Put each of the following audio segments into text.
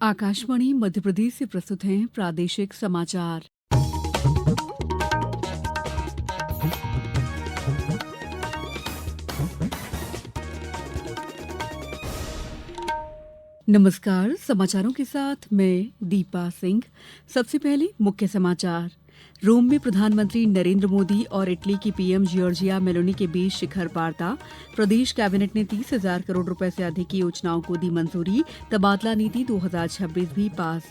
आकाशवाणी मध्य प्रदेश से प्रस्तुत हैं प्रादेशिक समाचार। नमस्कार, समाचारों के साथ मैं दीपा सिंह। सबसे पहले मुख्य समाचार। रोम में प्रधानमंत्री नरेंद्र मोदी और इटली की पीएम जॉर्जिया मेलोनी के बीच शिखर वार्ता। प्रदेश कैबिनेट ने 30,000 करोड़ रुपए से अधिक की योजनाओं को दी मंजूरी। तबादला नीति 2026 भी पास।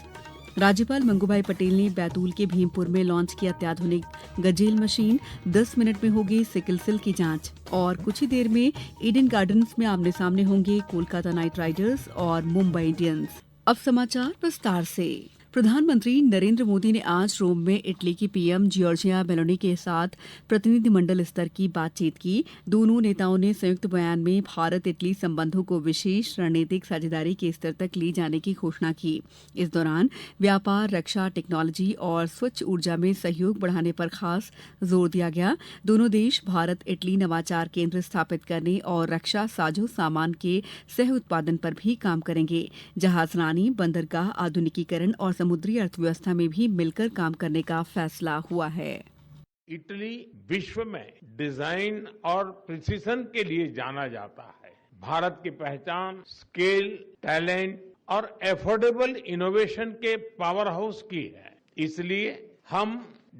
राज्यपाल मंगूभाई पटेल ने बैतूल के भीमपुर में लॉन्च किया अत्याधुनिक गजेल मशीन। 10 मिनट में होगी सिकल सेल की जांच। और कुछ ही देर में ईडन गार्डन्स में आमने सामने होंगे कोलकाता नाइट राइडर्स और मुंबई इंडियंस। अब समाचार विस्तार से। प्रधानमंत्री नरेंद्र मोदी ने आज रोम में इटली की पीएम जॉर्जिया मेलोनी के साथ प्रतिनिधिमंडल स्तर की बातचीत की। दोनों नेताओं ने संयुक्त बयान में भारत इटली संबंधों को विशेष रणनीतिक साझेदारी के स्तर तक ले जाने की घोषणा की। इस दौरान व्यापार, रक्षा, टेक्नोलॉजी और स्वच्छ ऊर्जा में सहयोग बढ़ाने पर खास जोर दिया गया। दोनों देश भारत इटली नवाचार केंद्र स्थापित करने और रक्षा साजो सामान के सह उत्पादन पर भी काम करेंगे। जहाजरानी, बंदरगाह आधुनिकीकरण और समुद्री अर्थव्यवस्था में भी मिलकर काम करने का फैसला हुआ है। इटली विश्व में डिजाइन और प्रिसीजन के लिए जाना जाता है। भारत की पहचान स्केल, टैलेंट और एफोर्डेबल इनोवेशन के पावर हाउस की है। इसलिए हम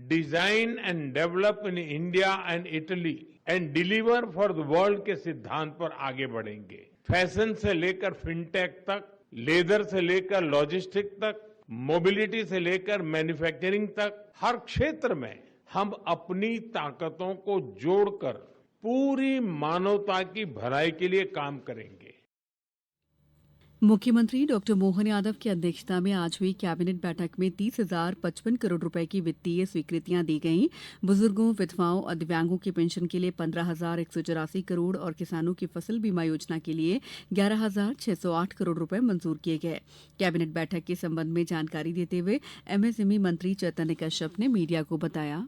design and develop in India and Italy and deliver for the world के सिद्धांत पर आगे बढ़ेंगे। फैशन से लेकर फिनटेक तक, लेदर से लेकर लॉजिस्टिक तक, मोबिलिटी से लेकर मैन्युफैक्चरिंग तक, हर क्षेत्र में हम अपनी ताकतों को जोड़कर पूरी मानवता की भलाई के लिए काम करेंगे। मुख्यमंत्री डॉ मोहन यादव की अध्यक्षता में आज हुई कैबिनेट बैठक में 30,055 करोड़ रुपए की वित्तीय स्वीकृतियां दी गईं। बुजुर्गों, विधवाओं और दिव्यांगों की पेंशन के लिए 15,184 करोड़ और किसानों की फसल बीमा योजना के लिए 11,608 करोड़ रुपए मंजूर किए गए। कैबिनेट बैठक के संबंध में जानकारी देते हुए एमएसएमई मंत्री चैतन्य कश्यप ने मीडिया को बताया।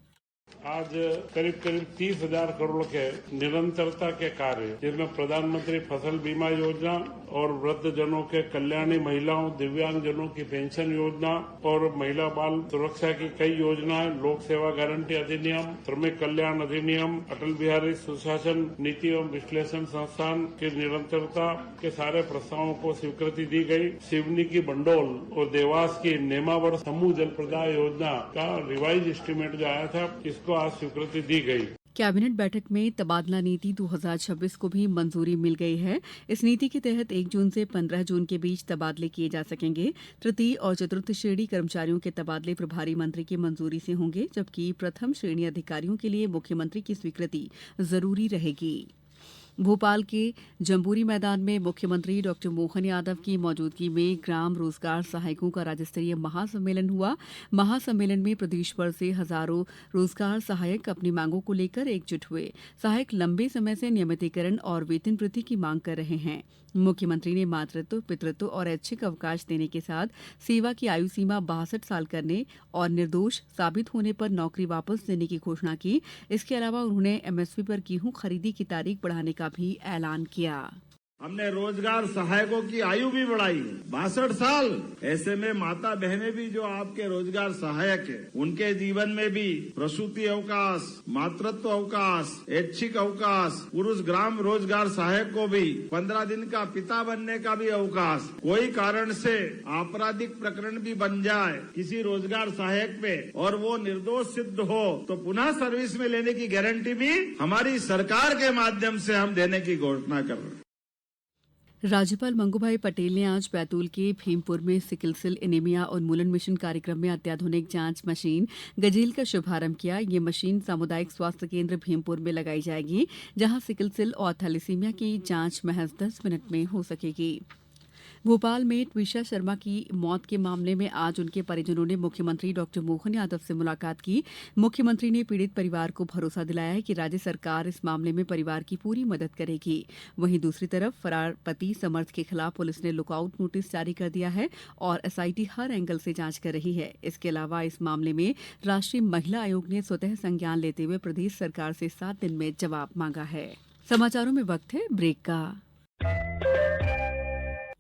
आज करीब 30,000 करोड़ के निरंतरता के कार्य, जिसमें प्रधानमंत्री फसल बीमा योजना और वृद्ध जनों के कल्याणी, महिलाओं, दिव्यांग जनों की पेंशन योजना और महिला बाल सुरक्षा की कई योजनाएं, लोक सेवा गारंटी अधिनियम, श्रमिक कल्याण अधिनियम, अटल बिहारी सुशासन नीति एवं विश्लेषण संस्थान की निरंतरता के सारे प्रस्तावों को स्वीकृति दी गई। सिवनी की बंडोल और देवास की नेमावर समूह जल प्रदाय योजना का रिवाइज एस्टीमेट जो आया था, इसको आज स्वीकृति दी गई। कैबिनेट बैठक में तबादला नीति 2026 को भी मंजूरी मिल गई है। इस नीति के तहत 1 जून से 15 जून के बीच तबादले किए जा सकेंगे। तृतीय और चतुर्थ श्रेणी कर्मचारियों के तबादले प्रभारी मंत्री की मंजूरी से होंगे, जबकि प्रथम श्रेणी अधिकारियों के लिए मुख्यमंत्री की स्वीकृति जरूरी रहेगी। भोपाल के जम्बूरी मैदान में मुख्यमंत्री डॉ मोहन यादव की मौजूदगी में ग्राम रोजगार सहायकों का राज्यस्तरीय महासम्मेलन हुआ। महासम्मेलन में प्रदेश भर से हजारों रोजगार सहायक अपनी मांगों को लेकर एकजुट हुए। सहायक लंबे समय से नियमितीकरण और वेतन वृद्धि की मांग कर रहे हैं। मुख्यमंत्री ने मातृत्व, पितृत्व और ऐच्छिक अवकाश देने के साथ सेवा की आयु सीमा 62 साल करने और निर्दोष साबित होने पर नौकरी वापस देने की घोषणा की। इसके अलावा उन्होंने एमएसपी पर गेहूं खरीदी की तारीख बढ़ाने का भी ऐलान किया। हमने रोजगार सहायकों की आयु भी बढ़ाई, 62 साल। ऐसे में माता बहनें भी जो आपके रोजगार सहायक है, उनके जीवन में भी प्रसूति अवकाश, मातृत्व अवकाश, ऐच्छिक अवकाश, पुरुष ग्राम रोजगार सहायक को भी 15 दिन का पिता बनने का भी अवकाश। कोई कारण से आपराधिक प्रकरण भी बन जाए किसी रोजगार सहायक पे और वो निर्दोष सिद्ध हो तो पुनः सर्विस में लेने की गारंटी भी हमारी सरकार के माध्यम से हम देने की घोषणा कर रहे हैं। राज्यपाल मंगूभाई पटेल ने आज बैतूल के भीमपुर में सिकल सेल एनीमिया उन्मूलन मिशन कार्यक्रम में अत्याधुनिक जांच मशीन गजेल का शुभारंभ किया। ये मशीन सामुदायिक स्वास्थ्य केंद्र भीमपुर में लगाई जाएगी, जहां सिकल सेल और थैलेसीमिया की जांच महज 10 मिनट में हो सकेगी। भोपाल में ट्विशा शर्मा की मौत के मामले में आज उनके परिजनों ने मुख्यमंत्री डॉ मोहन यादव से मुलाकात की। मुख्यमंत्री ने पीड़ित परिवार को भरोसा दिलाया है कि राज्य सरकार इस मामले में परिवार की पूरी मदद करेगी। वहीं दूसरी तरफ फरार पति समर्थ के खिलाफ पुलिस ने लुकआउट नोटिस जारी कर दिया है और एसआईटी हर एंगल से जांच कर रही है। इसके अलावा इस मामले में राष्ट्रीय महिला आयोग ने स्वतः संज्ञान लेते हुए प्रदेश सरकार से 7 दिन में जवाब मांगा है। समाचारों में वक्त है ब्रेक का।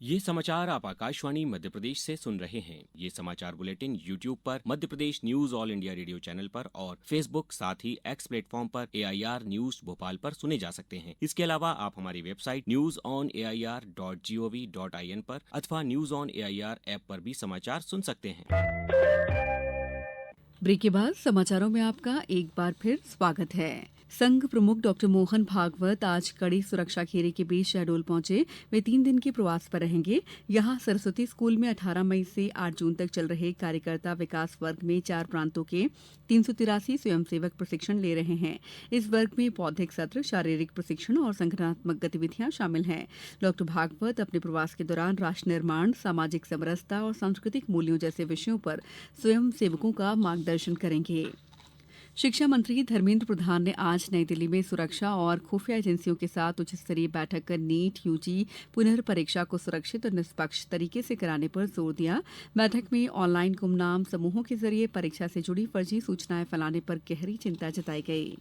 ये समाचार आप आकाशवाणी मध्य प्रदेश से सुन रहे हैं। ये समाचार बुलेटिन YouTube पर Madhya Pradesh news all India radio channel पर और Facebook साथ ही X प्लेटफॉर्म पर AIR न्यूज भोपाल पर सुने जा सकते हैं। इसके अलावा आप हमारी वेबसाइट newsonair.gov.in पर अथवा न्यूज ऑन AIR ऐप पर भी समाचार सुन सकते हैं। ब्रेक के बाद समाचारों में आपका एक बार फिर स्वागत है। संघ प्रमुख डॉक्टर मोहन भागवत आज कड़ी सुरक्षा घेरे के बीच शहडोल पहुंचे। वे 3 दिन के प्रवास पर रहेंगे। यहां सरस्वती स्कूल में 18 मई से 8 जून तक चल रहे कार्यकर्ता विकास वर्ग में 4 प्रांतों के 383 स्वयंसेवक प्रशिक्षण ले रहे हैं। इस वर्ग में बौद्धिक सत्र, शारीरिक प्रशिक्षण और संगठनात्मक गतिविधियां शामिल हैं। डॉक्टर भागवत अपने प्रवास के दौरान राष्ट्र निर्माण, सामाजिक समरसता और सांस्कृतिक मूल्यों जैसे विषयों पर स्वयंसेवकों का मार्गदर्शन करेंगे। शिक्षा मंत्री धर्मेंद्र प्रधान ने आज नई दिल्ली में सुरक्षा और खुफिया एजेंसियों के साथ उच्च स्तरीय बैठक कर नीट यूजी पुनर्परीक्षा को सुरक्षित और निष्पक्ष तरीके से कराने पर जोर दिया। बैठक में ऑनलाइन गुमनाम समूहों के जरिए परीक्षा से जुड़ी फर्जी सूचनाएं फैलाने पर गहरी चिंता जताई गई।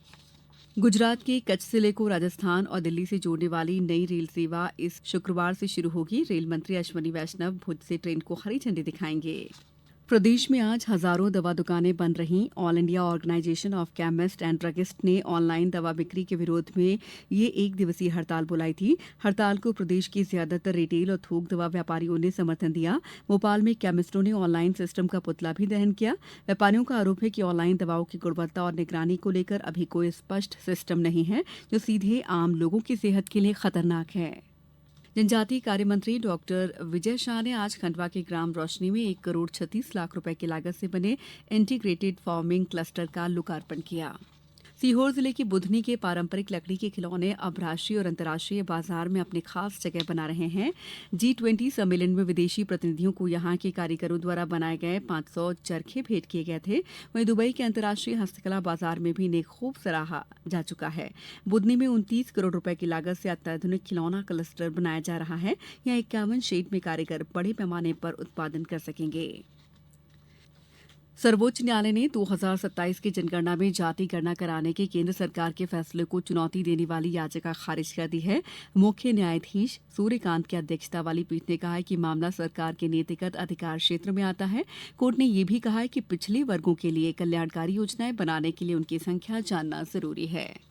गुजरात के कच्छ जिले को राजस्थान और दिल्ली से जोड़ने वाली नई रेल सेवा इस शुक्रवार से शुरू होगी। रेल मंत्री अश्विनी वैष्णव भुज से ट्रेन को हरी झंडी दिखाएंगे। प्रदेश में आज हजारों दवा दुकानें बंद रहीं। All India organisation of chemist and druggist ने ऑनलाइन दवा बिक्री के विरोध में ये 1 दिवसीय हड़ताल बुलाई थी। हड़ताल को प्रदेश के ज्यादातर रिटेल और थोक दवा व्यापारियों ने समर्थन दिया। भोपाल में केमिस्टों ने ऑनलाइन सिस्टम का पुतला भी दहन किया। व्यापारियों का आरोप है कि ऑनलाइन दवाओं की गुणवत्ता और निगरानी को लेकर अभी कोई स्पष्ट सिस्टम नहीं है, जो सीधे आम लोगों की सेहत के लिए खतरनाक है। जनजातीय कार्य मंत्री डॉक्टर विजय शाह ने आज खंडवा के ग्राम रोशनी में 1 करोड़ 36 लाख रुपए की लागत से बने इंटीग्रेटेड फार्मिंग क्लस्टर का लोकार्पण किया। सीहोर जिले की बुधनी के पारंपरिक लकड़ी के खिलौने अब राष्ट्रीय और अंतर्राष्ट्रीय बाजार में अपनी खास जगह बना रहे हैं। G20 सम्मेलन में विदेशी प्रतिनिधियों को यहां के कारीगरों द्वारा बनाए गए 500 चरखे भेंट किए गए थे। वहीं दुबई के अंतर्राष्ट्रीय हस्तकला बाजार में भी इन्हें खूब सराहा जा चुका है। बुधनी में 29 करोड़ रुपए की लागत से अत्याधुनिक खिलौना क्लस्टर बनाया जा रहा है। यहाँ 51 शेड में कारीगर बड़े पैमाने पर उत्पादन कर सकेंगे। सर्वोच्च न्यायालय ने 2027 की जनगणना में जाति गणना कराने के केंद्र सरकार के फैसले को चुनौती देने वाली याचिका खारिज कर दी है। मुख्य न्यायाधीश सूर्यकांत की अध्यक्षता वाली पीठ ने कहा है कि मामला सरकार के नीतिगत अधिकार क्षेत्र में आता है। कोर्ट ने यह भी कहा है कि पिछड़े वर्गों के लिए कल्याणकारी योजनाएं बनाने के लिए उनकी संख्या जानना जरूरी है।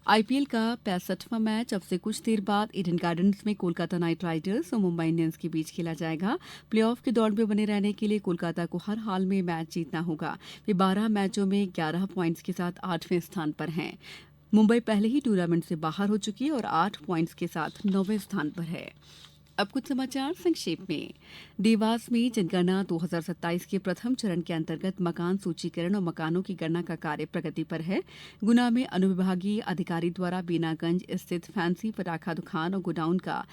आईपीएल का 65वां मैच अब से कुछ देर बाद ईडन गार्डन्स में कोलकाता नाइट राइडर्स और मुंबई इंडियंस के बीच खेला जाएगा। प्लेऑफ के दौड़ में बने रहने के लिए कोलकाता को हर हाल में मैच जीतना होगा। वे 12 मैचों में 11 पॉइंट्स के साथ 8वें स्थान पर हैं। मुंबई पहले ही टूर्नामेंट से बाहर हो चुकी है और 8 पॉइंट्स के साथ 9वें स्थान पर है। अब कुछ समाचार संक्षेप में। देवास में जनगणना 2027 के प्रथम चरण के अंतर्गत मकान सूचीकरण और मकानों की गणना का कार्य प्रगति पर है। गुना में अनुविभागीय अधिकारी द्वारा बीनागंज स्थित फैंसी पटाखा दुकान और गोडाउन का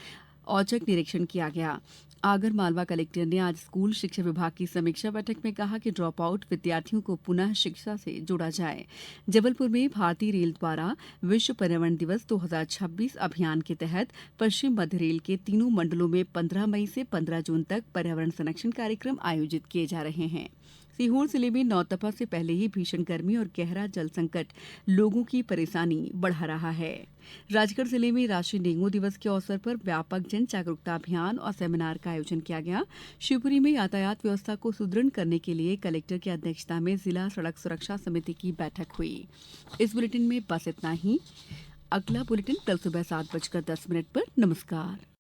औचक निरीक्षण किया गया। आगर मालवा कलेक्टर ने आज स्कूल शिक्षा विभाग की समीक्षा बैठक में कहा कि ड्रॉप आउट विद्यार्थियों को पुनः शिक्षा से जोड़ा जाए। जबलपुर में भारतीय रेल द्वारा विश्व पर्यावरण दिवस 2026 अभियान के तहत पश्चिम मध्य रेल के तीनों मंडलों में 15 मई से 15 जून तक पर्यावरण संरक्षण कार्यक्रम आयोजित किए जा रहे हैं। सीहोर जिले में नौतपा से पहले ही भीषण गर्मी और गहरा जल संकट लोगों की परेशानी बढ़ा रहा है। राजगढ़ जिले में राष्ट्रीय डेंगू दिवस के अवसर पर व्यापक जन जागरूकता अभियान और सेमिनार का आयोजन किया गया। शिवपुरी में यातायात व्यवस्था को सुदृढ़ करने के लिए कलेक्टर की अध्यक्षता में जिला सड़क सुरक्षा समिति की बैठक हुई। इस बुलेटिन में बस इतना ही। अगला बुलेटिन कल सुबह 7:10 पर। नमस्कार।